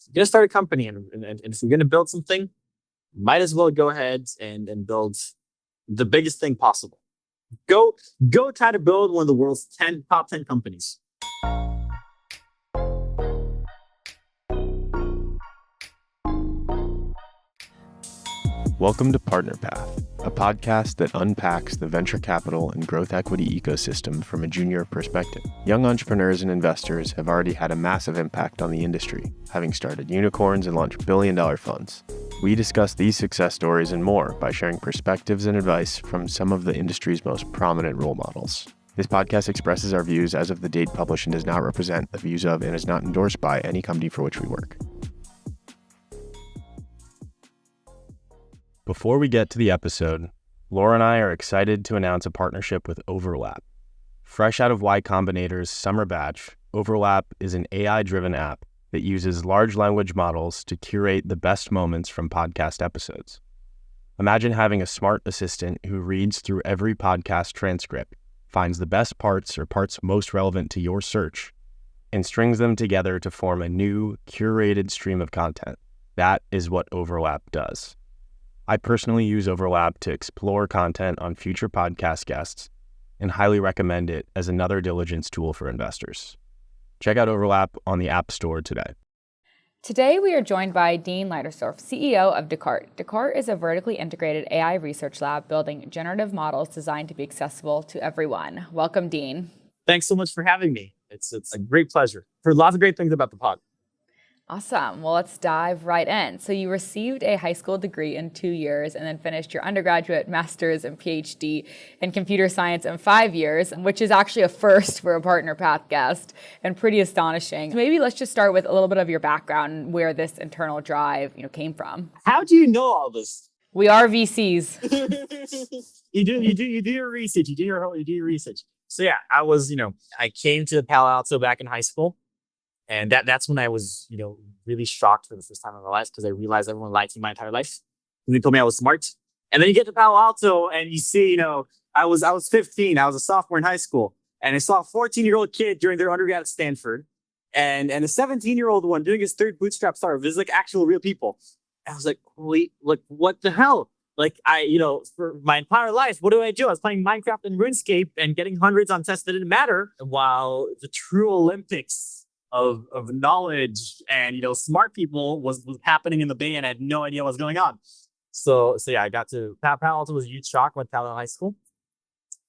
you're going to start a company and if you're going to build something, might as well go ahead and build the biggest thing possible. Go try to build one of the world's top 10 companies. Welcome to Partner Path, a podcast that unpacks the venture capital and growth equity ecosystem from a junior perspective. Young entrepreneurs and investors have already had a massive impact on the industry, having started unicorns and launched billion-dollar funds. We discuss these success stories and more by sharing perspectives and advice from some of the industry's most prominent role models. This podcast expresses our views as of the date published and does not represent the views of and is not endorsed by any company for which we work. Before we get to the episode, Laura and I are excited to announce a partnership with Overlap. Fresh out of Y Combinator's summer batch, Overlap is an AI-driven app that uses large language models to curate the best moments from podcast episodes. Imagine having a smart assistant who reads through every podcast transcript, finds the best parts or parts most relevant to your search, and strings them together to form a new, curated stream of content. That is what Overlap does. I personally use Overlap to explore content on future podcast guests and highly recommend it as another diligence tool for investors. Check out Overlap on the App Store today. Today, we are joined by Dean Leitersdorf, CEO of Decart. Decart is a vertically integrated AI research lab building generative models designed to be accessible to everyone. Welcome, Dean. Thanks so much for having me. It's a great pleasure. Heard lots of great things about the pod. Awesome. Well, let's dive right in. So you received a high school degree in 2 years and then finished your undergraduate, master's, and PhD in computer science in 5 years, which is actually a first for a Partner Path guest and pretty astonishing. So maybe let's just start with a little bit of your background and where this internal drive, came from. How do you know all this? We are VCs. You do your research. You do your research. So yeah, I came to Palo Alto back in high school. And that's when I was, really shocked for the first time in my life because I realized everyone lied to me my entire life. And they told me I was smart. And then you get to Palo Alto and you see, I was 15. I was a sophomore in high school. And I saw a 14-year-old kid doing their undergrad at Stanford and a 17-year-old one doing his third bootstrap startup. This is like actual real people. And I was like, wait, what the hell? Like for my entire life, what do? I was playing Minecraft and RuneScape and getting hundreds on tests that didn't matter. While the true Olympics of knowledge and smart people was happening in the Bay, and I had no idea what was going on. So yeah, I got to Palo Alto. Was a huge shock. Went to Palo High School.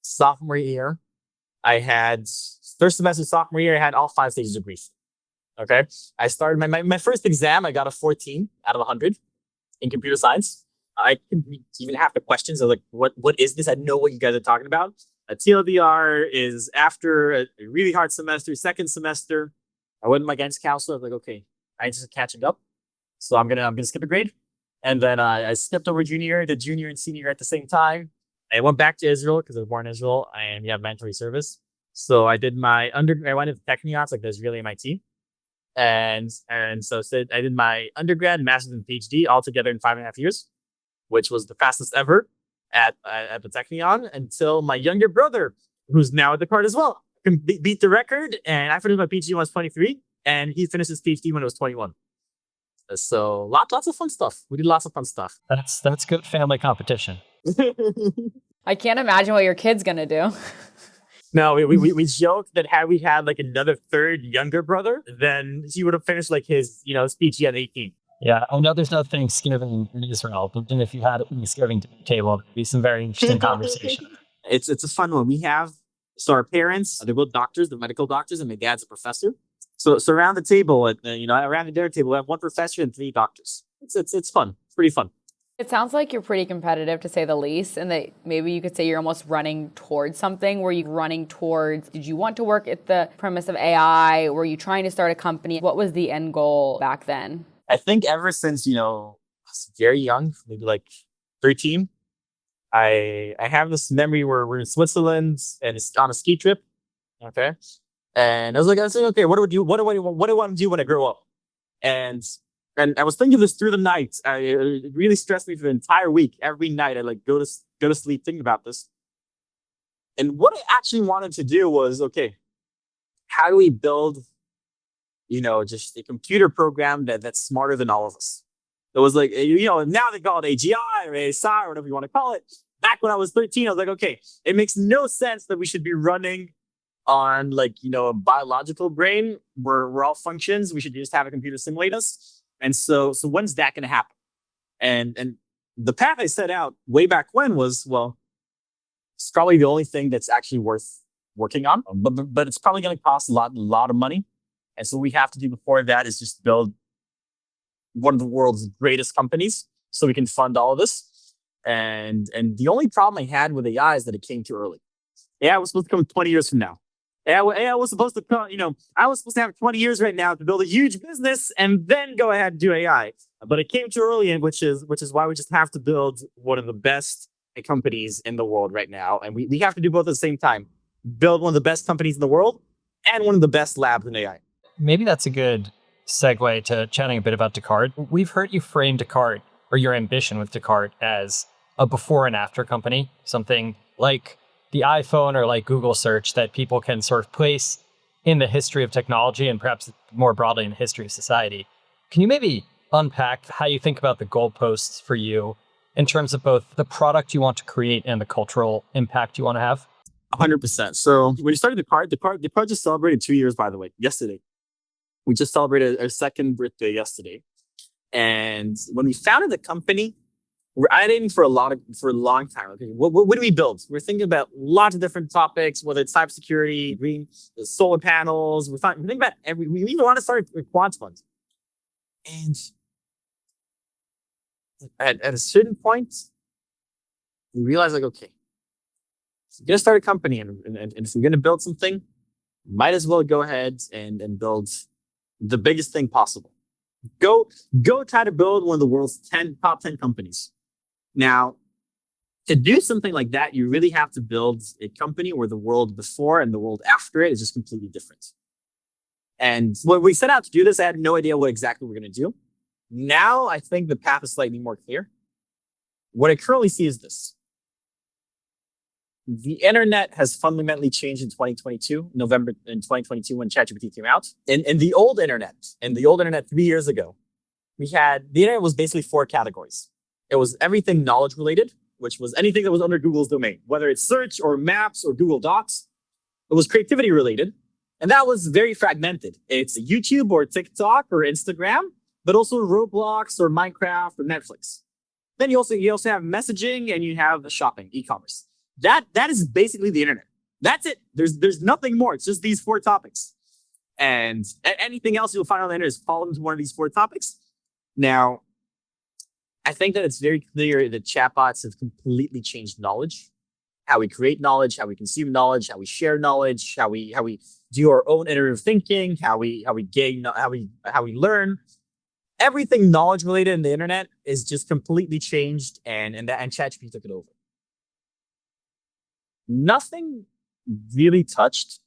Sophomore year, I had first semester. Sophomore year, I had all 5 stages of grief. Okay, I started my first exam. I got a 14 out of 100 in computer science. I couldn't read even half the questions. I was like, what is this? I know what you guys are talking about. A TLDR is after a really hard semester, second semester. I went to my guidance counselor. I was like, okay, I just catching up. So I'm gonna skip a grade. And then I skipped over junior, did junior and senior at the same time. I went back to Israel because I was born in Israel and you have mandatory service. So I did I went to Technions, like the Israeli MIT. And so I did my undergrad, master's, and PhD all together in 5.5 years, which was the fastest ever at the Technion until my younger brother, who's now at Decart as well, beat the record. And I finished my PhD when I was 23 and he finished his PhD when he was 21. So lots of fun stuff. We did lots of fun stuff. That's good family competition. I can't imagine what your kid's gonna do. No, we joked that had we had like another third younger brother, then he would have finished like his PhD at 18. Yeah, I know there's no Thanksgiving in Israel, but then if you had a Thanksgiving table, it'd be some very interesting conversation. It's a fun one. We have our parents, they're both doctors, they're medical doctors, and my dad's a professor. So around the table, around the dinner table, we have one professor and 3 doctors. It's fun. It's pretty fun. It sounds like you're pretty competitive, to say the least, and that maybe you could say you're almost running towards something. Were you running towards, did you want to work at the premise of AI? Were you trying to start a company? What was the end goal back then? I think ever since, I was very young, maybe like 13, I have this memory where we're in Switzerland and it's on a ski trip. Okay. And I was like, okay, what do I want to do when I grow up? And I was thinking this through the night. It really stressed me for the entire week. Every night I go to sleep thinking about this. And what I actually wanted to do was, okay, how do we build just a computer program that's smarter than all of us. It was like, now they call it AGI or ASI or whatever you want to call it. Back when I was 13, I was like, okay, it makes no sense that we should be running on a biological brain where we're all functions. We should just have a computer simulate us. And so when's that going to happen? And the path I set out way back when was, well, it's probably the only thing that's actually worth working on, but it's probably going to cost a lot of money. And so what we have to do before that is just build one of the world's greatest companies so we can fund all of this. And the only problem I had with AI is that it came too early. AI was supposed to come 20 years from now. AI was supposed to come, I was supposed to have 20 years right now to build a huge business and then go ahead and do AI. But it came too early, and which is why we just have to build one of the best companies in the world right now. And we have to do both at the same time. Build one of the best companies in the world and one of the best labs in AI. Maybe that's a good segue to chatting a bit about Decart. We've heard you frame Decart, or your ambition with Decart, as a before and after company, something like the iPhone or like Google search that people can sort of place in the history of technology and perhaps more broadly in the history of society. Can you maybe unpack how you think about the goalposts for you in terms of both the product you want to create and the cultural impact you want to have? 100%. So when you started Decart just celebrated 2 years, by the way, yesterday. We just celebrated our second birthday yesterday. And when we founded the company, we're ideating for a long time. Okay, what do we build? We're thinking about lots of different topics, whether it's cybersecurity, green, solar panels. We think about we even want to start with quant funds. And at a certain point, we realized okay, if we're gonna start a company and if we're gonna build something, might as well go ahead and build the biggest thing possible. Go try to build one of the world's top 10 companies. Now, to do something like that, you really have to build a company where the world before and the world after it is just completely different. And when we set out to do this, I had no idea what exactly we're going to do. Now, I think the path is slightly more clear. What I currently see is this. The internet has fundamentally changed in 2022, November in 2022 when ChatGPT came out. In the old internet 3 years ago, the internet was basically 4 categories. It was everything knowledge related, which was anything that was under Google's domain, whether it's search or maps or Google Docs. It was creativity related, and that was very fragmented. It's YouTube or TikTok or Instagram, but also Roblox or Minecraft or Netflix. Then you also have messaging and you have shopping, e-commerce. That is basically the internet. That's it. There's nothing more. It's just these 4 topics. And anything else you'll find on the internet is fall into one of these 4 topics. Now, I think that it's very clear that chatbots have completely changed knowledge, how we create knowledge, how we consume knowledge, how we share knowledge, how we do our own iterative thinking, how we learn. Everything knowledge related in the internet is just completely changed, and ChatGPT took it over. Nothing really touched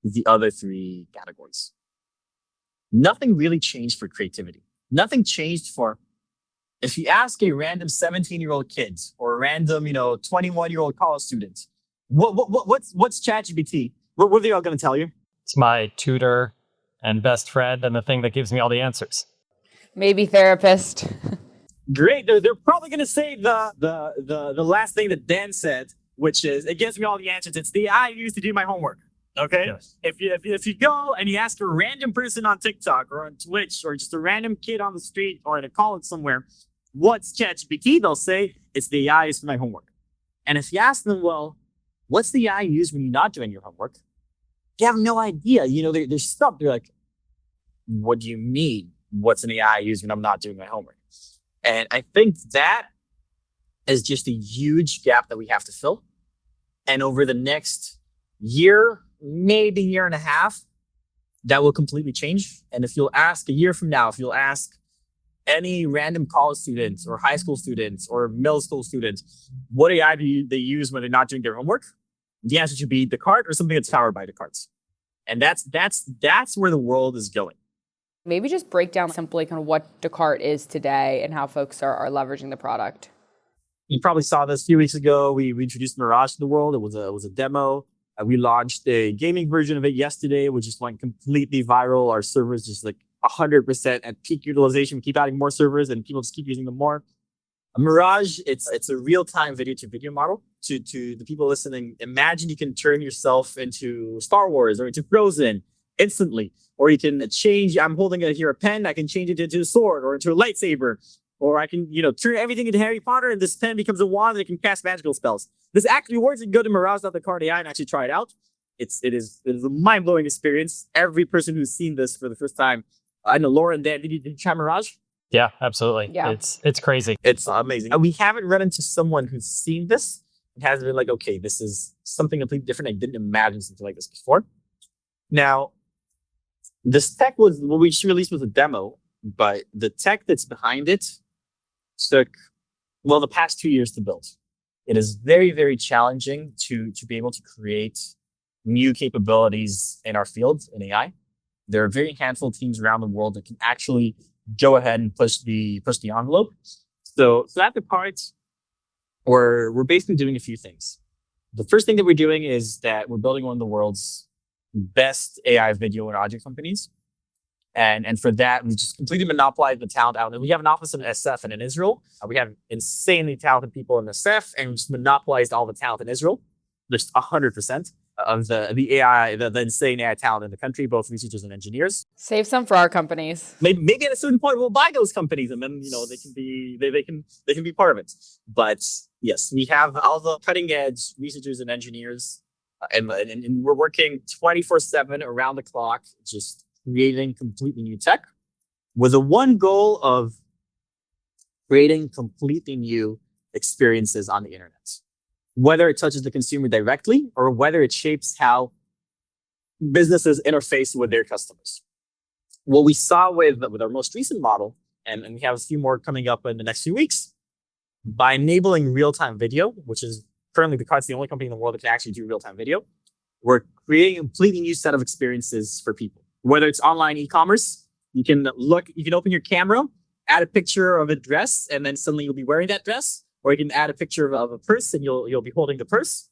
the other 3 categories. Nothing really changed for creativity. Nothing changed for, if you ask a random 17-year-old kid or a random, 21-year-old college student, what's ChatGPT? What are they all going to tell you? It's my tutor and best friend and the thing that gives me all the answers. Maybe therapist. Great. They're probably going to say the last thing that Dan said, which is, it gives me all the answers. It's the AI I use to do my homework. Okay. Yes. If you go and you ask a random person on TikTok or on Twitch or just a random kid on the street or in a college somewhere, what's ChatGPT? They'll say it's the AI I use for my homework. And if you ask them, well, what's the AI you use when you're not doing your homework? They have no idea. They're stumped. They're like, what do you mean? What's an AI I use when I'm not doing my homework? And I think that is just a huge gap that we have to fill. And over the next year, maybe year and a half, that will completely change. And if you'll ask a year from now, if you'll ask any random college students or high school students or middle school students, what AI do they use when they're not doing their homework? The answer should be Decart or something that's powered by Decart. And that's where the world is going. Maybe just break down simply kind of what Decart is today and how folks are leveraging the product. You probably saw this a few weeks ago. We introduced Mirage to the world. It was a demo. We launched a gaming version of it yesterday, which just went completely viral. Our servers just like 100% at peak utilization. We keep adding more servers and people just keep using them more. Mirage, it's a real-time video-to-video model. To the people listening, imagine you can turn yourself into Star Wars or into Frozen instantly, or you can change. I'm holding here a pen. I can change it into a sword or into a lightsaber, or I can turn everything into Harry Potter, and this pen becomes a wand and it can cast magical spells. This actually works. You can go to Mirage.Decart AI and actually try it out. It is a mind-blowing experience. Every person who's seen this for the first time, I know Laura and Dan, did you try Mirage? Yeah, absolutely. Yeah. It's crazy. It's amazing. We haven't run into someone who's seen this and has been like, okay, this is something completely different. I didn't imagine something like this before. Now, this tech was, what we just released was a demo, but the tech that's behind it took, the past 2 years to build. It is very, very challenging to be able to create new capabilities in our field in AI. There are very handful of teams around the world that can actually go ahead and push the envelope. So at Decart, we're basically doing a few things. The first thing that we're doing is that we're building one of the world's best AI video and audio companies. And for that, we just completely monopolize the talent out. And we have an office in SF and in Israel. We have insanely talented people in SF, and we just monopolized all the talent in Israel. Just 100% of the AI, the insane AI talent in the country, both researchers and engineers. Save some for our companies. Maybe at a certain point we'll buy those companies, and then they can be part of it. But yes, we have all the cutting edge researchers and engineers, and we're working 24/7 around the clock, just creating completely new tech with the one goal of creating completely new experiences on the internet. Whether it touches the consumer directly or whether it shapes how businesses interface with their customers. What we saw with our most recent model, and we have a few more coming up in the next few weeks, by enabling real-time video, which is currently Decart's the only company in the world that can actually do real-time video, we're creating a completely new set of experiences for people. Whether it's online e-commerce, you can open your camera, add a picture of a dress, and then suddenly you'll be wearing that dress. Or you can add a picture of a purse and you'll be holding the purse,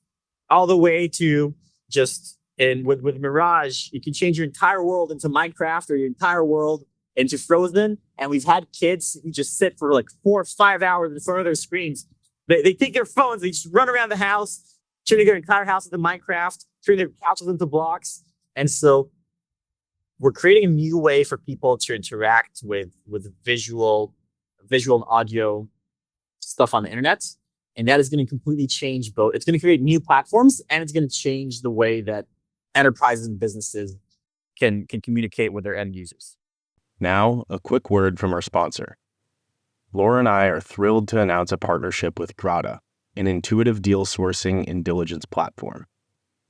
all the way to with Mirage, you can change your entire world into Minecraft or your entire world into Frozen. And we've had kids who just sit for like 4 or 5 hours in front of their screens. They take their phones, they just run around the house, turning their entire house into Minecraft, turning their couches into blocks. And so we're creating a new way for people to interact with visual and audio stuff on the internet, and that is going to completely change both. It's going to create new platforms, and it's going to change the way that enterprises and businesses can communicate with their end users. Now, a quick word from our sponsor. Laura and I are thrilled to announce a partnership with Grata, an intuitive deal sourcing and diligence platform.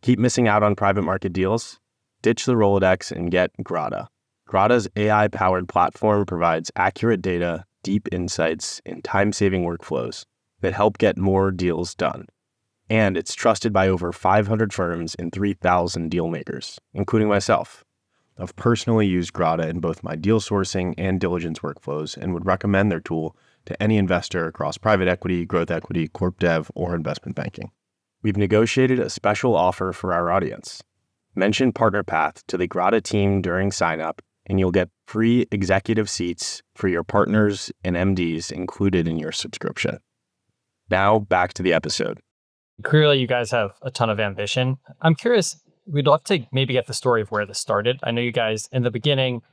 Keep missing out on private market deals? Ditch the Rolodex and get Grata. Grata's AI-powered platform provides accurate data, deep insights, and time-saving workflows that help get more deals done. And it's trusted by over 500 firms and 3,000 deal makers, including myself. I've personally used Grata in both my deal sourcing and diligence workflows and would recommend their tool to any investor across private equity, growth equity, corp dev, or investment banking. We've negotiated a special offer for our audience. Mention PartnerPath to the Grata team during sign-up, and you'll get free executive seats for your partners and MDs included in your subscription. Now, back to the episode. Clearly, you guys have a ton of ambition. I'm curious, we'd love to maybe get the story of where this started. I know you guys, in the beginning,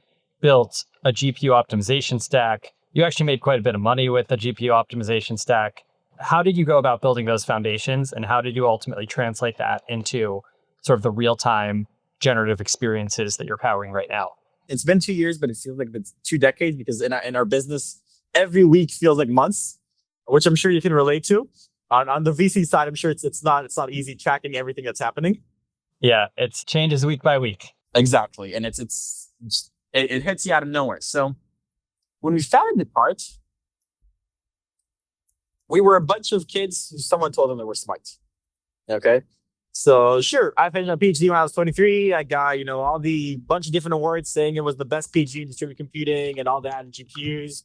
built a GPU optimization stack. You actually made quite a bit of money with the GPU optimization stack. How did you go about building those foundations, and how did you ultimately translate that into sort of the real-time generative experiences that you're powering right now? It's been 2 years, but it feels like it's 2 decades because in our business, every week feels like months, which I'm sure you can relate to. On the VC side, I'm sure it's not easy tracking everything that's happening. Yeah, it changes week by week. Exactly, and it hits you out of nowhere. So when we founded Decart, we were a bunch of kids who someone told them they were smart. Okay. So sure, I finished my PhD when I was 23. I got, all the bunch of different awards saying it was the best PhD in distributed computing and all that and GPUs.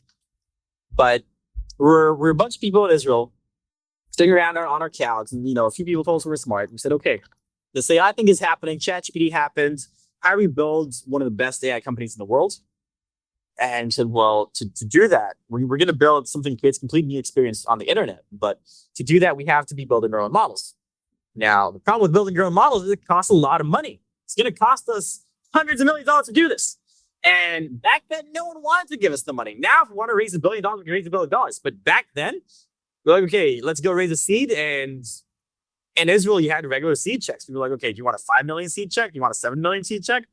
But we're a bunch of people in Israel sitting around on our couch, and a few people told us we were smart. We said, okay, This AI thing is happening. ChatGPT happened. How do we build one of the best AI companies in the world? And said, well, to do that, we're going to build something that creates complete new experience on the internet. But to do that, we have to be building our own models. Now, the problem with building your own models is it costs a lot of money. It's going to cost us hundreds of millions of dollars to do this. And back then, no one wanted to give us the money. Now, if we want to raise $1 billion, we can raise $1 billion. But back then, we're like, okay, let's go raise a seed. And in Israel, you had regular seed checks. We were like, okay, do you want a 5 million seed check? Do you want a 7 million seed check?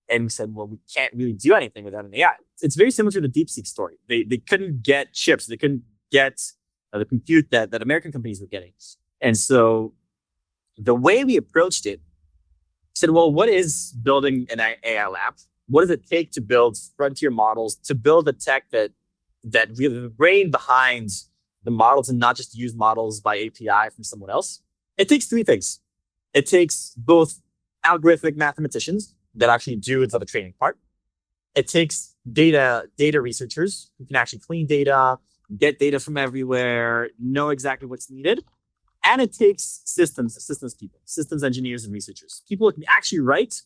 And we said, well, we can't really do anything without an AI. It's very similar to the DeepSeek story. They couldn't get chips. They couldn't get the compute that American companies were getting. And so the way we approached it, said, well, what is building an AI lab? What does it take to build frontier models, to build a tech that really the brain behind the models and not just use models by API from someone else? It takes three things. It takes both algorithmic mathematicians that actually do the training part. It takes data researchers who can actually clean data, get data from everywhere, know exactly what's needed. And it takes systems people, systems engineers and researchers, people who can actually write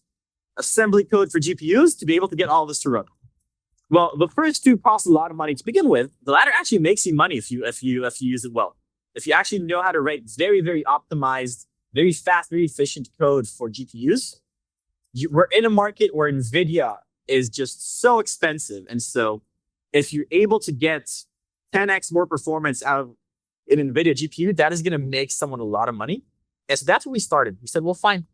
assembly code for GPUs to be able to get all this to run. Well, the first two cost a lot of money to begin with. The latter actually makes you money if you use it well. If you actually know how to write very, very optimized, very fast, very efficient code for GPUs, we're in a market where NVIDIA is just so expensive. And so if you're able to get 10x more performance out of an NVIDIA GPU, that is going to make someone a lot of money. And so that's what we started. We said, well, fine.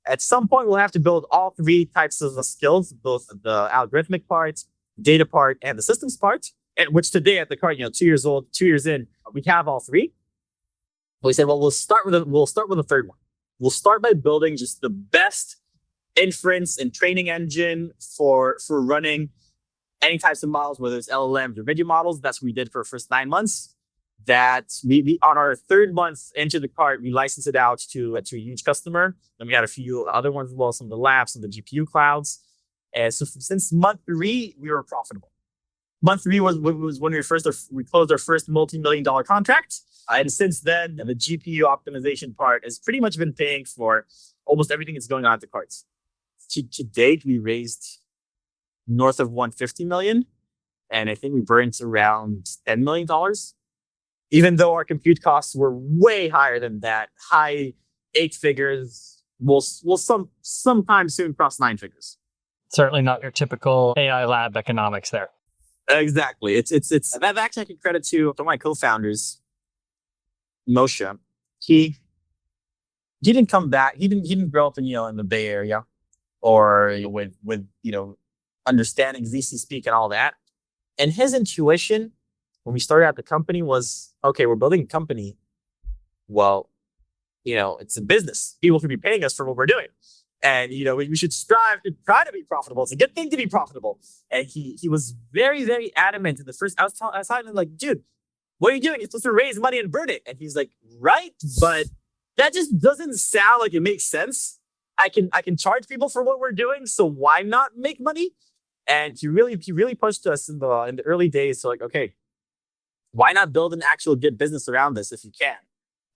At some point, we'll have to build all three types of skills, both the algorithmic part, data part, and the systems part, and which today at Decart, 2 years old, 2 years in, we have all three. But we said, well, we'll start with the third one. We'll start by building just the best inference and training engine for running any types of models, whether it's LLMs or video models. That's what we did for the first 9 months. That we on our third month into Decart, we licensed it out to a huge customer. Then we had a few other ones as well, some of the labs, some of the GPU clouds. And so since month 3, we were profitable. Month 3 was when we closed our first multi-million-dollar contract. And since then, the GPU optimization part has pretty much been paying for almost everything that's going on at Decart. To date, we raised north of $150 million. And I think we burned around $10 million. Even though our compute costs were way higher than that, high 8 figures, we'll sometime soon cross 9 figures. Certainly not your typical AI lab economics there. Exactly. It's that actually I can credit to one of my co-founders, Moshe. He didn't come back. He didn't grow up in the Bay Area or with understanding ZC speak and all that. And his intuition when we started out the company was, okay, we're building a company. Well, it's a business. People should be paying us for what we're doing. And, we should strive to try to be profitable. It's a good thing to be profitable. And he was very, very adamant in the first, I was telling him like, dude, what are you doing? You're supposed to raise money and burn it. And he's like, right, but that just doesn't sound like it makes sense. I can charge people for what we're doing. So why not make money? And he really pushed us in the early days. So like, okay, why not build an actual good business around this if you can?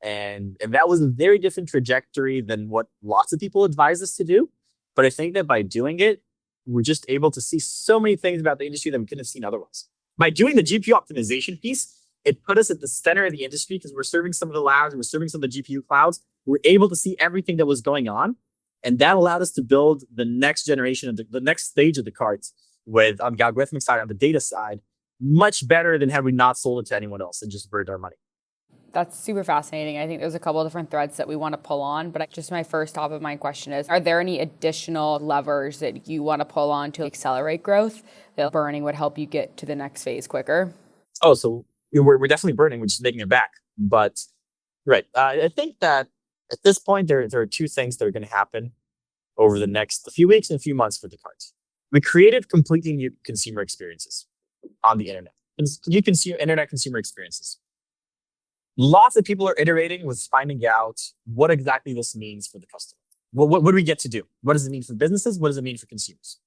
And that was a very different trajectory than what lots of people advise us to do. But I think that by doing it, we're just able to see so many things about the industry that we couldn't have seen otherwise. By doing the GPU optimization piece, it put us at the center of the industry because we're serving some of the labs, we're serving some of the GPU clouds. We're able to see everything that was going on. And that allowed us to build the next generation of the next stage of Decart with on the algorithmic side, on the data side, much better than had we not sold it to anyone else and just burned our money. That's super fascinating. I think there's a couple of different threads that we want to pull on, but just my first top of mind question is, are there any additional levers that you want to pull on to accelerate growth that burning would help you get to the next phase quicker? Oh, so we're definitely burning, we're just making it back. But right, I think that at this point, there are two things that are going to happen over the next few weeks and a few months for Decart. We created completely new consumer experiences on the internet. New internet consumer experiences. Lots of people are iterating with finding out what exactly this means for the customer. What do we get to do? What does it mean for businesses? What does it mean for consumers?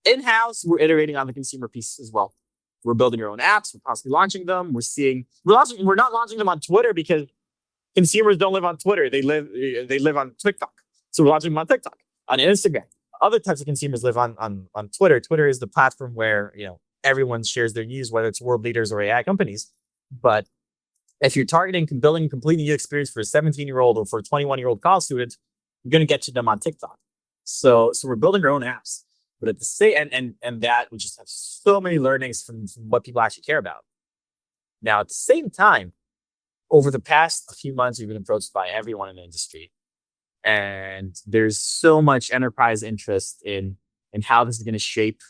In-house, we're iterating on the consumer piece as well. We're building our own apps. We're possibly launching them. We're not launching them on Twitter because consumers don't live on Twitter. They live on TikTok. So we're launching them on TikTok, on Instagram. Other types of consumers live on Twitter. Twitter is the platform where, everyone shares their news, whether it's world leaders or AI companies. But if you're targeting building a completely new experience for a 17-year-old or for a 21-year-old college student, you're going to get to them on TikTok. So we're building our own apps, but at the same and that we just have so many learnings from what people actually care about. Now, at the same time, over the past few months, we've been approached by everyone in the industry, and there's so much enterprise interest in how this is going to shape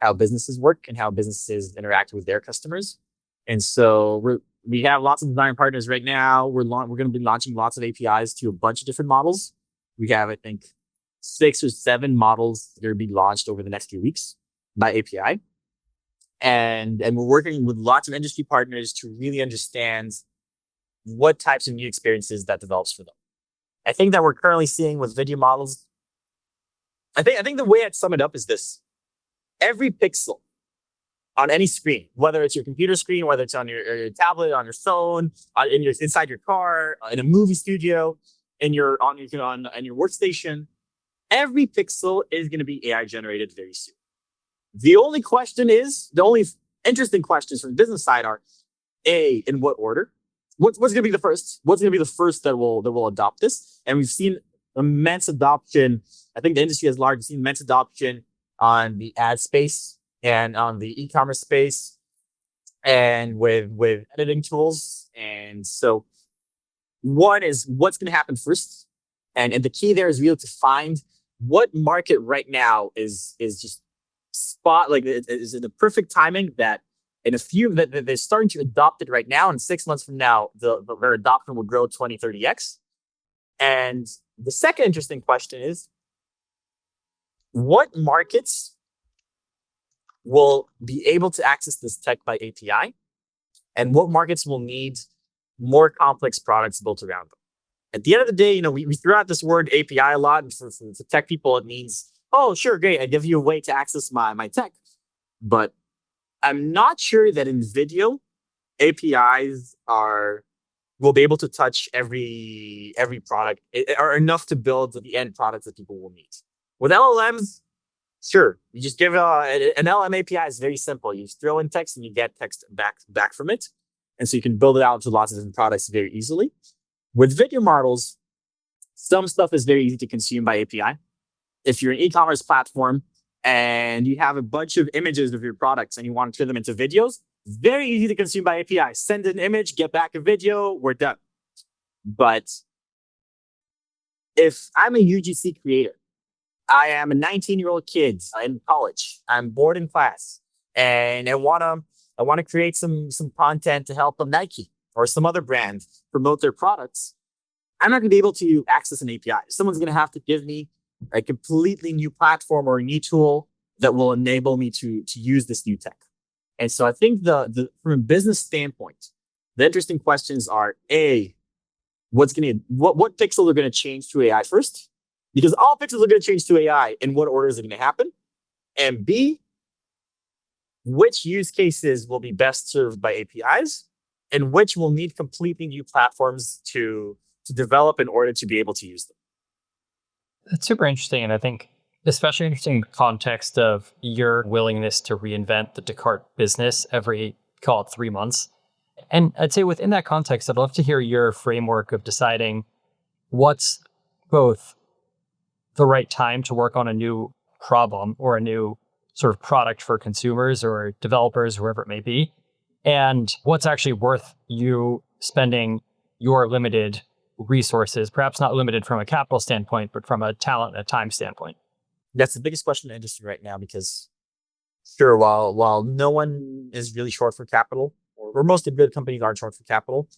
how businesses work and how businesses interact with their customers. And so we have lots of design partners right now. We're going to be launching lots of APIs to a bunch of different models. We have, I think, 6 or 7 models that are going to be launched over the next few weeks by API. And we're working with lots of industry partners to really understand what types of new experiences that develops for them. I think that we're currently seeing with video models. I think the way I'd sum it up is this: every pixel on any screen, whether it's your computer screen, whether it's on your tablet, on your phone, inside your car, in a movie studio, on your workstation, every pixel is going to be AI generated very soon. The only interesting questions from the business side are: A, in what order? What's going to be the first? What's going to be the first that will adopt this? And we've seen immense adoption. I think the industry has largely seen immense adoption on the ad space and on the e-commerce space, and with editing tools. And so one is what's going to happen first. And the key there is really to find what market right now is just is in the perfect timing that in a few that they're starting to adopt it right now. And 6 months from now, their adoption will grow 20, 30x. And the second interesting question is, what markets will be able to access this tech by API, and what markets will need more complex products built around them? At the end of the day, we threw out this word API a lot, and for tech people, it means, oh, sure, great, I give you a way to access my tech. But I'm not sure that in video, APIs will be able to touch every product, or enough to build the end products that people will need. With LLMs, sure, you just give an LM API is very simple. You just throw in text and you get text back from it. And so you can build it out to lots of different products very easily. With video models, some stuff is very easy to consume by API. If you're an e-commerce platform and you have a bunch of images of your products and you want to turn them into videos, very easy to consume by API. Send an image, get back a video, we're done. But if I'm a UGC creator, I am a 19-year-old kid in college, I'm bored in class, and I want to create some content to help Nike or some other brand promote their products, I'm not going to be able to access an API. Someone's going to have to give me a completely new platform or a new tool that will enable me to use this new tech. And so I think from a business standpoint, the interesting questions are: A, what pixels are going to change to AI first? Because all pixels are going to change to AI. In what order is it going to happen? And B, which use cases will be best served by APIs, and which will need completely new platforms to develop in order to be able to use them? That's super interesting. And I think especially interesting in the context of your willingness to reinvent the Decart business every, call it 3 months. And I'd say within that context, I'd love to hear your framework of deciding what's both the right time to work on a new problem or a new sort of product for consumers or developers, whoever it may be, and what's actually worth you spending your limited resources, perhaps not limited from a capital standpoint, but from a talent and a time standpoint. That's the biggest question in the industry right now, because sure, while no one is really short for capital, or most of the good companies aren't short for capital,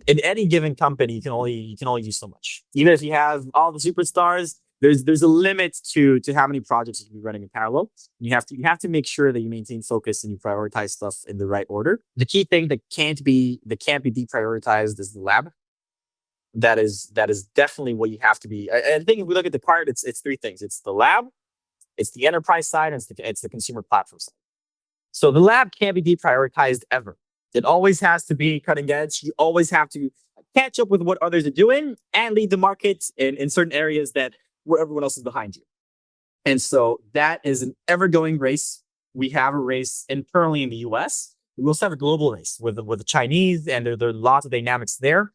in any given company, you can only do so much. Even if you have all the superstars, there's a limit to how many projects you can be running in parallel. You have to make sure that you maintain focus and you prioritize stuff in the right order. The key thing that can't be deprioritized is the lab. That is definitely what you have to be. I think if we look at Decart, it's 3 things. It's the lab, it's the enterprise side, and it's the consumer platform side. So the lab can't be deprioritized ever. It always has to be cutting edge. You always have to catch up with what others are doing and lead the market in certain areas that where everyone else is behind you. And so that is an ever-going race. We have a race internally in the US. We also have a global race with the Chinese, and there are lots of dynamics there.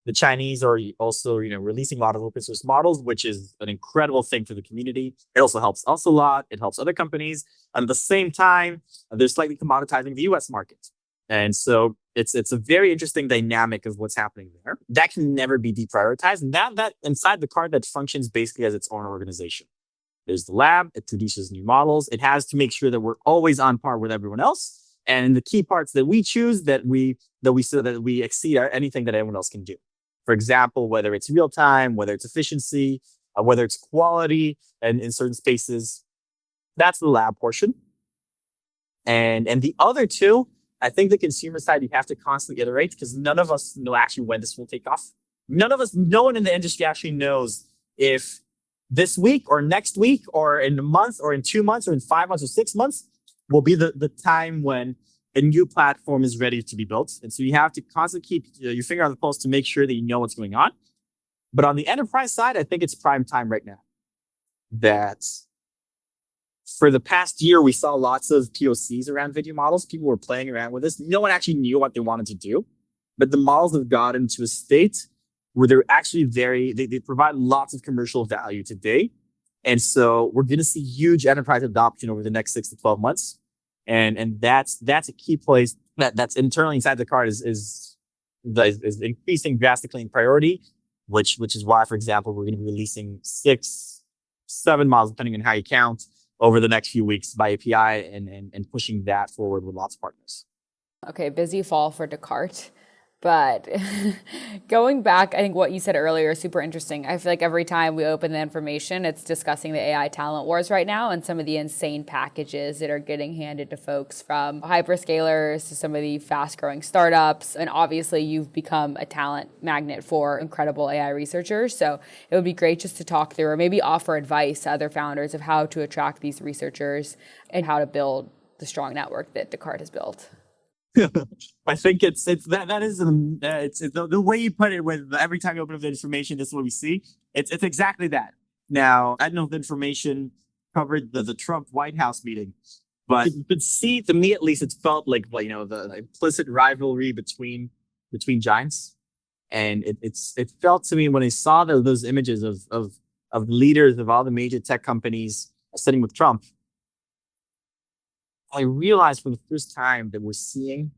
The Chinese are also, releasing a lot of open source models, which is an incredible thing for the community. It also helps us a lot. It helps other companies. And at the same time, they're slightly commoditizing the US market. And so it's a very interesting dynamic of what's happening there. That can never be deprioritized. And that inside Decart, that functions basically as its own organization. There's the lab, it produces new models. It has to make sure that we're always on par with everyone else. And the key parts that we choose that we exceed anything that anyone else can do. For example, whether it's real time, whether it's efficiency, whether it's quality, and in certain spaces, that's the lab portion. And the other two, I think the consumer side, you have to constantly iterate because none of us know actually when this will take off. No one in the industry actually knows if this week or next week or in a month or in 2 months or in 5 months or 6 months will be the time when a new platform is ready to be built. And so you have to constantly keep your finger on the pulse to make sure that you know what's going on. But on the enterprise side, I think it's prime time right now. That for the past year, we saw lots of POCs around video models. People were playing around with this. No one actually knew what they wanted to do. But the models have gotten to a state where they're actually they provide lots of commercial value today. And so we're going to see huge enterprise adoption over the next 6 to 12 months. And that's a key place that's internally inside Decart is increasing drastically in priority, which is why, for example, we're going to be releasing 6, 7 models, depending on how you count, over the next few weeks by API and pushing that forward with lots of partners. Okay, busy fall for Decart. But going back, I think what you said earlier is super interesting. I feel like every time we open the information, it's discussing the AI talent wars right now and some of the insane packages that are getting handed to folks from hyperscalers to some of the fast-growing startups. And obviously, you've become a talent magnet for incredible AI researchers. So it would be great just to talk through or maybe offer advice to other founders of how to attract these researchers and how to build the strong network that Decart has built. I think it's the way you put it with every time you open up the information, this is what we see. It's exactly that. Now, I don't know if the information covered the Trump White House meeting, but you could see, to me at least, it felt like the implicit rivalry between giants. And it felt to me when I saw those images of leaders of all the major tech companies sitting with Trump, I realized for the first time that we're seeing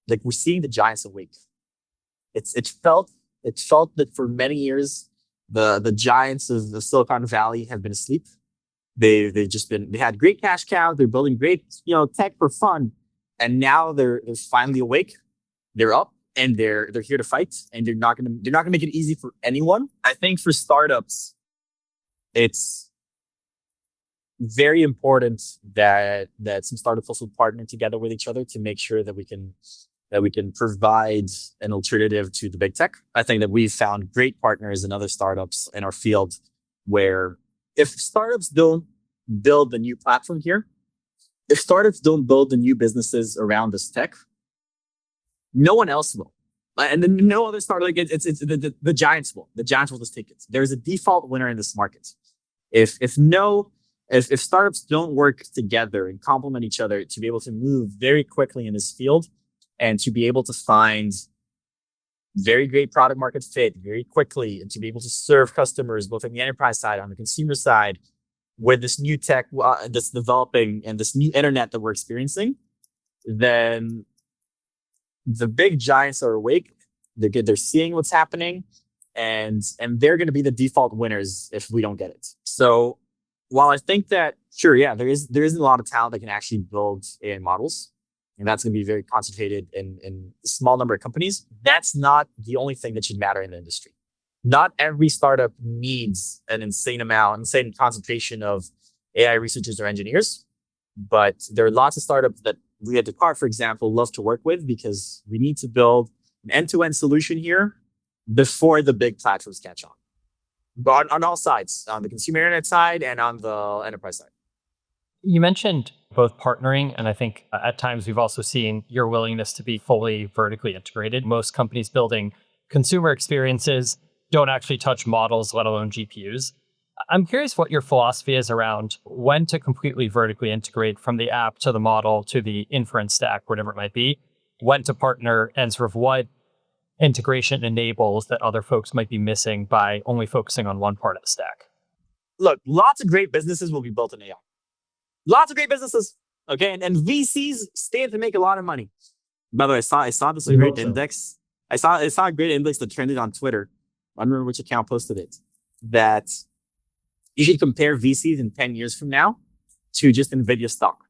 the giants awake. It felt that for many years the giants of the Silicon Valley have been asleep. They had great cash cows. They're building great tech for fun, and now they're finally awake. They're up and they're here to fight, and they're not gonna make it easy for anyone. I think for startups, it's very important that some startups also partner together with each other to make sure that we can provide an alternative to the big tech. I think that we've found great partners in other startups in our field where if startups don't build the new platform here, if startups don't build the new businesses around this tech, no one else will. And then no other startup, it's the giants will. The giants will just take it. There's a default winner in this market. If startups don't work together and complement each other to be able to move very quickly in this field and to be able to find very great product market fit very quickly and to be able to serve customers both on the enterprise side, on the consumer side, with this new tech that's developing and this new internet that we're experiencing, then the big giants are awake. They're seeing what's happening, and they're going to be the default winners if we don't get it. So while I think that, sure, yeah, there isn't a lot of talent that can actually build AI models, and that's going to be very concentrated in a small number of companies, that's not the only thing that should matter in the industry. Not every startup needs an insane concentration of AI researchers or engineers, but there are lots of startups that we at Decart, for example, love to work with because we need to build an end-to-end solution here before the big platforms catch on. But on all sides, on the consumer internet side and on the enterprise side. You mentioned both partnering, and I think at times we've also seen your willingness to be fully vertically integrated. Most companies building consumer experiences don't actually touch models, let alone GPUs. I'm curious what your philosophy is around when to completely vertically integrate from the app to the model to the inference stack, whatever it might be, when to partner, and sort of what integration enables that other folks might be missing by only focusing on one part of the stack. Look, lots of great businesses will be built in AI. Lots of great businesses. Okay. And VCs stand to make a lot of money. By the way, I saw this great index. I saw a great index that trended on Twitter. I don't remember which account posted it. That you should compare VCs in 10 years from now to just NVIDIA stock.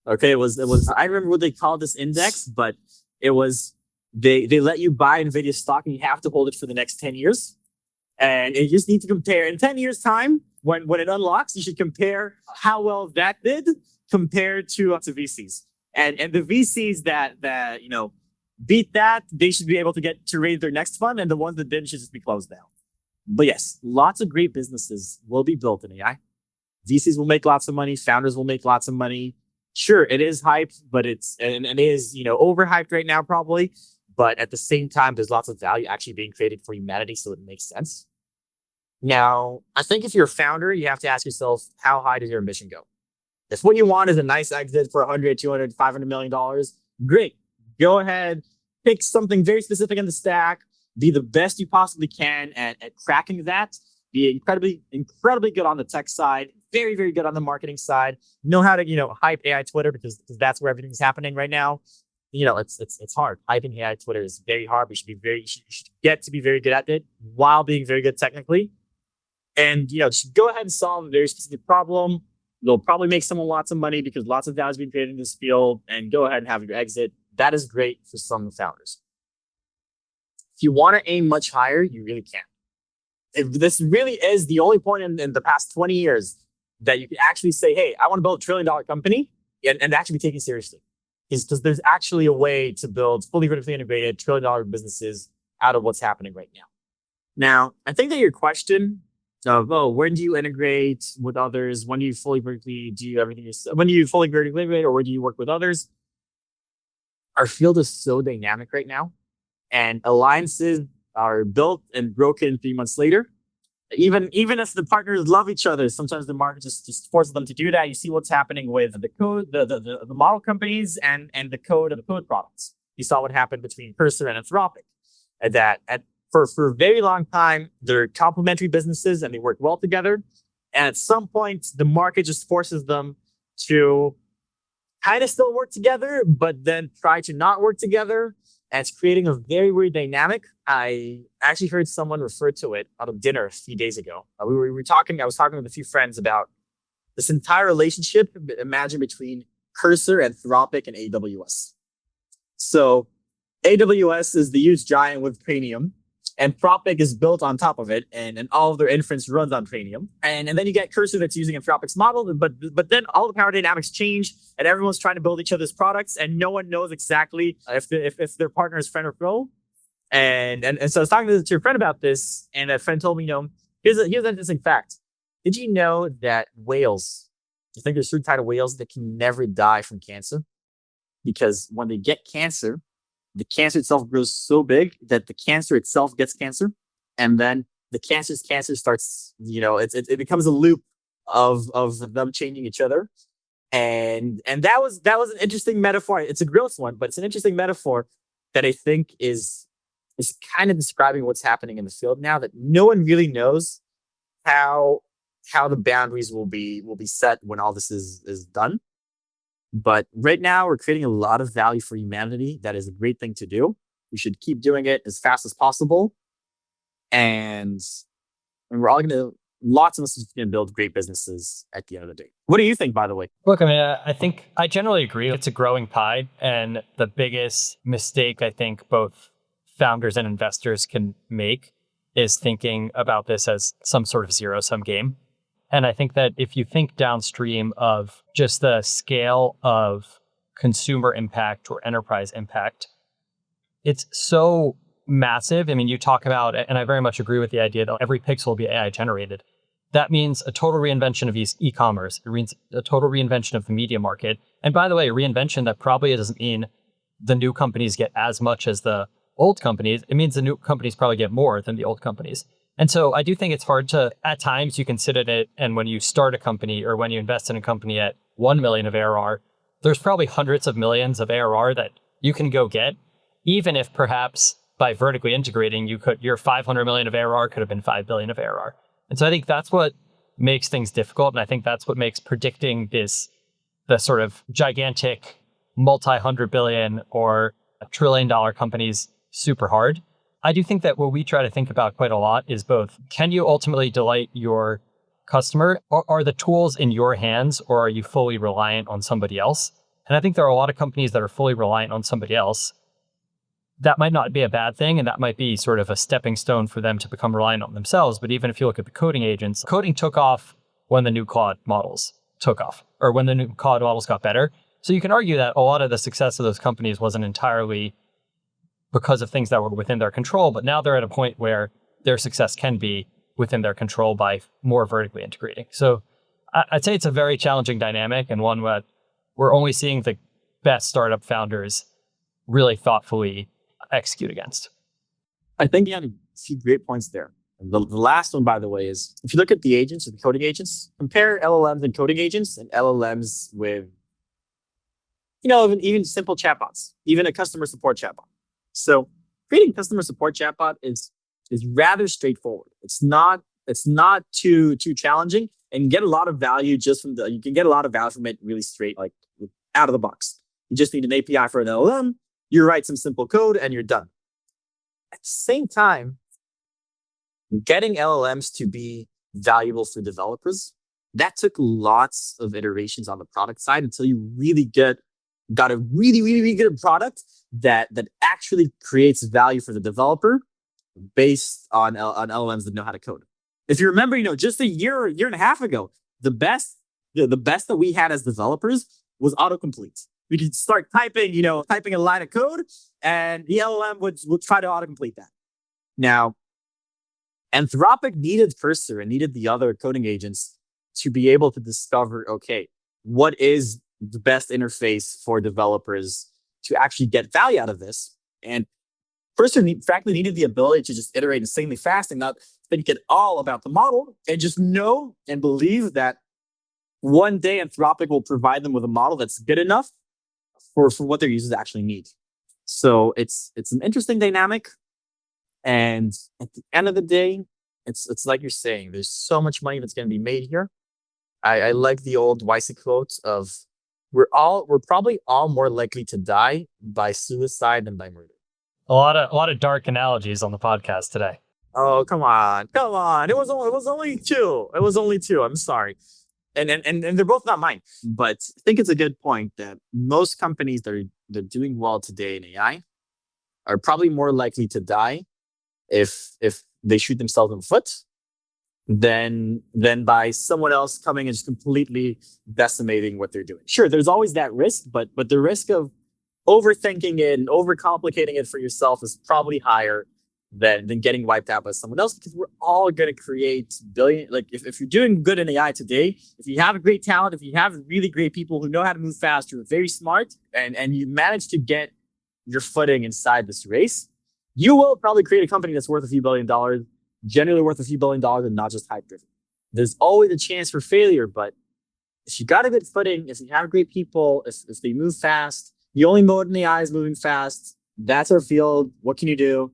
Okay, it was. I remember what they called this index, but it was they let you buy NVIDIA stock and you have to hold it for the next 10 years. And you just need to compare in 10 years time when it unlocks, you should compare how well that did compared to VCs. And the VCs that beat that, they should be able to get to raise their next fund, and the ones that didn't should just be closed down. But yes, lots of great businesses will be built in AI. VCs will make lots of money. Founders will make lots of money. Sure, it is hyped, but it is overhyped right now probably. But at the same time, there's lots of value actually being created for humanity, so it makes sense. Now, I think if you're a founder, you have to ask yourself, how high does your ambition go? If what you want is a nice exit for 100, 200, $500 million, great. Go ahead, pick something very specific in the stack, be the best you possibly can at cracking that, be incredibly good on the tech side, very, very good on the marketing side, know how to, hype AI Twitter because that's where everything's happening right now. It's hard. Hyping AI Twitter is very hard, but you should get to be very good at it while being very good technically. And, just go ahead and solve a very specific problem. You'll probably make someone lots of money because lots of value is being created in this field, and go ahead and have your exit. That is great for some founders. If you want to aim much higher, you really can. If this really is the only point in the past 20 years that you can actually say, hey, I want to build a $1 trillion company and actually be taken seriously. Is because there's actually a way to build fully vertically integrated $1 trillion businesses out of what's happening right now. Now, I think that your question of, when do you integrate with others? When do you fully vertically do everything yourself? When do you fully vertically integrate, or when do you work with others? Our field is so dynamic right now, and alliances are built and broken 3 months later. Even if the partners love each other, sometimes the market just forces them to do that. You see what's happening with the code, the model companies and the code of the code products. You saw what happened between Cursor and Anthropic. For a very long time, they're complementary businesses and they work well together. And at some point, the market just forces them to kind of still work together, but then try to not work together. And it's creating a very weird dynamic. I actually heard someone refer to it at a dinner a few days ago. I was talking with a few friends about this entire relationship, imagine, between Cursor, Anthropic, and AWS. So AWS is the huge giant with Trainium. Anthropic is built on top of it, and all of their inference runs on Trainium. And then you get Cursor that's using Anthropic's model, but then all the power dynamics change, and everyone's trying to build each other's products, and no one knows exactly if their partner is friend or foe. And so I was talking to your friend about this, and a friend told me, here's an interesting fact. Did you know that whales, you think there's certain type of whales that can never die from cancer? Because when they get cancer, the cancer itself grows so big that the cancer itself gets cancer. And then the cancer's cancer starts, it becomes a loop of them changing each other. And that was an interesting metaphor. It's a gross one, but it's an interesting metaphor that I think is kind of describing what's happening in the field now, that no one really knows how the boundaries will be set when all this is done. But right now, we're creating a lot of value for humanity. That is a great thing to do. We should keep doing it as fast as possible. And lots of us are going to build great businesses at the end of the day. What do you think, by the way? Look, I think I generally agree. It's a growing pie. And the biggest mistake I think both founders and investors can make is thinking about this as some sort of zero-sum game. And I think that if you think downstream of just the scale of consumer impact or enterprise impact, it's so massive. I mean, you talk about, and I very much agree with the idea that every pixel will be AI generated. That means a total reinvention of e-commerce. It means a total reinvention of the media market. And by the way, a reinvention that probably doesn't mean the new companies get as much as the old companies, it means the new companies probably get more than the old companies. And so I do think it's hard to, at times you can sit in it, and when you start a company or when you invest in a company at 1 million of ARR, there's probably hundreds of millions of ARR that you can go get, even if perhaps by vertically integrating, your 500 million of ARR could have been 5 billion of ARR. And so I think that's what makes things difficult. And I think that's what makes predicting the sort of gigantic multi-hundred billion or $1 trillion companies super hard. I do think that what we try to think about quite a lot is both, can you ultimately delight your customer, or are the tools in your hands, or are you fully reliant on somebody else? And I think there are a lot of companies that are fully reliant on somebody else. That might not be a bad thing, and that might be sort of a stepping stone for them to become reliant on themselves. But even if you look at the coding agents, coding took off when the new Claude models took off, or when the new Claude models got better. So you can argue that a lot of the success of those companies wasn't entirely because of things that were within their control, but now they're at a point where their success can be within their control by more vertically integrating. So I'd say it's a very challenging dynamic, and one where we're only seeing the best startup founders really thoughtfully execute against. I think you had a few great points there. And the last one, by the way, is if you look at the agents and the coding agents, compare LLMs and coding agents and LLMs with, even simple chatbots, even a customer support chatbot. So creating a customer support chatbot is rather straightforward. It's not too challenging, and you get a lot of value you can get a lot of value from it really straight, like out of the box. You just need an API for an LLM, you write some simple code, and you're done. At the same time, getting LLMs to be valuable for developers, that took lots of iterations on the product side until you really got a really, really, really good product that actually creates value for the developer based on LLMs that know how to code. If you remember, just a year and a half ago, the best that we had as developers was autocomplete. We could start typing a line of code, and the LLM would try to autocomplete that. Now, Anthropic needed Cursor and needed the other coding agents to be able to discover, okay, what is the best interface for developers to actually get value out of this. And Cursor frankly needed the ability to just iterate insanely fast and not think at all about the model, and just know and believe that one day Anthropic will provide them with a model that's good enough for what their users actually need. So it's an interesting dynamic. And at the end of the day, it's like you're saying, there's so much money that's going to be made here. I like the old Weisse quote of, we're probably all more likely to die by suicide than by murder. A lot of dark analogies on the podcast today. Oh, come on. It was only two. It was only two. I'm sorry. And they're both not mine. But I think it's a good point that most companies that are doing well today in AI are probably more likely to die if they shoot themselves in the foot than by someone else coming and just completely decimating what they're doing. Sure, there's always that risk, but the risk of overthinking it and overcomplicating it for yourself is probably higher than getting wiped out by someone else, because we're all going to create if you're doing good in AI today, if you have a great talent, if you have really great people who know how to move fast, who are very smart, and you manage to get your footing inside this race, you will probably create a company that's worth a few $1 billion, generally worth a few $1 billion, and not just hype driven. There's always a chance for failure, but if you got a good footing, if you have great people, if they move fast, the only mode in AI is moving fast. That's our field. What can you do?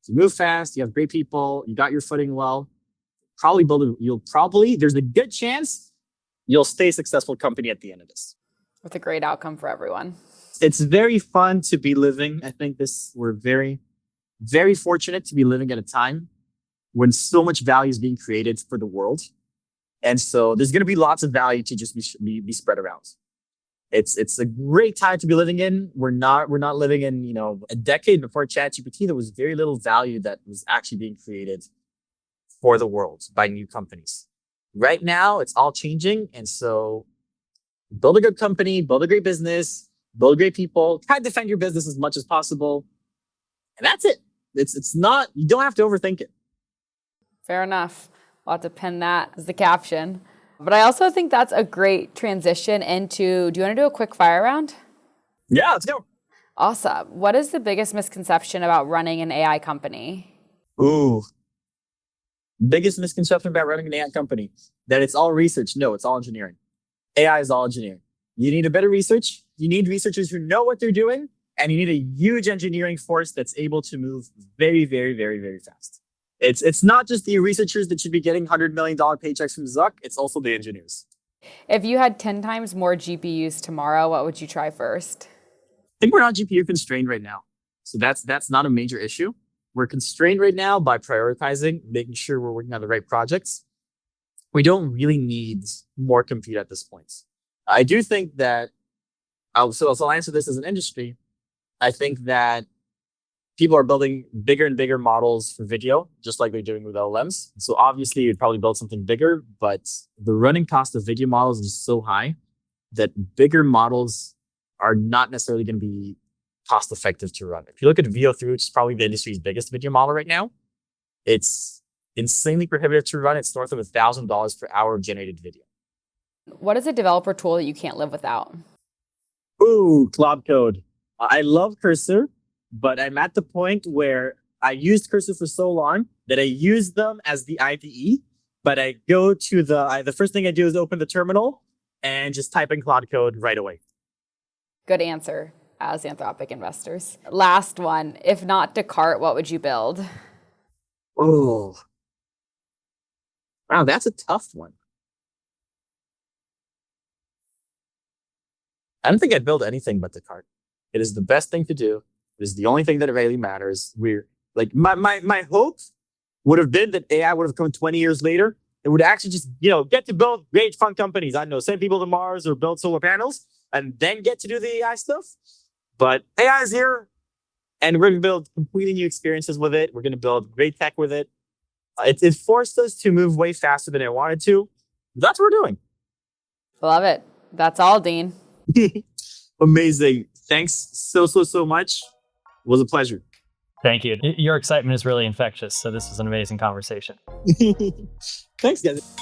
If you move fast, you have great people, you got your footing well, there's a good chance you'll stay a successful company at the end of this. With a great outcome for everyone. It's very fun to be living. I think we're very, very fortunate to be living at a time when so much value is being created for the world. And so there's going to be lots of value to just be spread around. It's a great time to be living in. We're not living in, a decade before ChatGPT. There was very little value that was actually being created for the world by new companies. Right now, it's all changing. And so build a good company, build a great business, build great people, try to defend your business as much as possible. And that's it. It's not, you don't have to overthink it. Fair enough. I'll have to pin that as the caption. But I also think that's a great transition into, do you want to do a quick fire round? Yeah, let's go. Awesome. What is the biggest misconception about running an AI company? Ooh, biggest misconception about running an AI company, that it's all research. No, it's all engineering. AI is all engineering. You need a better research. You need researchers who know what they're doing, and you need a huge engineering force that's able to move very, very, very, very fast. It's not just the researchers that should be getting $100 million paychecks from Zuck. It's also the engineers. If you had 10 times more GPUs tomorrow, what would you try first? I think we're not GPU constrained right now. So that's not a major issue. We're constrained right now by prioritizing, making sure we're working on the right projects. We don't really need more compute at this point. I do think that, so I'll answer this as an industry. I think that people are building bigger and bigger models for video, just like they're doing with LLMs. So obviously you'd probably build something bigger, but the running cost of video models is so high that bigger models are not necessarily going to be cost effective to run. If you look at VO3, which is probably the industry's biggest video model right now, it's insanely prohibitive to run. It's north of $1,000 per hour of generated video. What is a developer tool that you can't live without? Ooh, Cloud Code. I love Cursor, but I'm at the point where I used Cursor for so long that I use them as the IDE, but I go to the first thing I do is open the terminal and just type in Cloud Code right away. Good answer as Anthropic investors. Last one. If not Decart, what would you build? Oh, wow, that's a tough one. I don't think I'd build anything but Decart. It is the best thing to do. It is the only thing that really matters. We're like, my hope would have been that AI would have come 20 years later. It would actually just, get to build great fun companies. I don't know, send people to Mars or build solar panels and then get to do the AI stuff. But AI is here and we're going to build completely new experiences with it. We're going to build great tech with it. It forced us to move way faster than I wanted to. That's what we're doing. Love it. That's all, Dean. Amazing. Thanks so much. It was a pleasure. Thank you. Your excitement is really infectious. So this was an amazing conversation. Thanks, guys.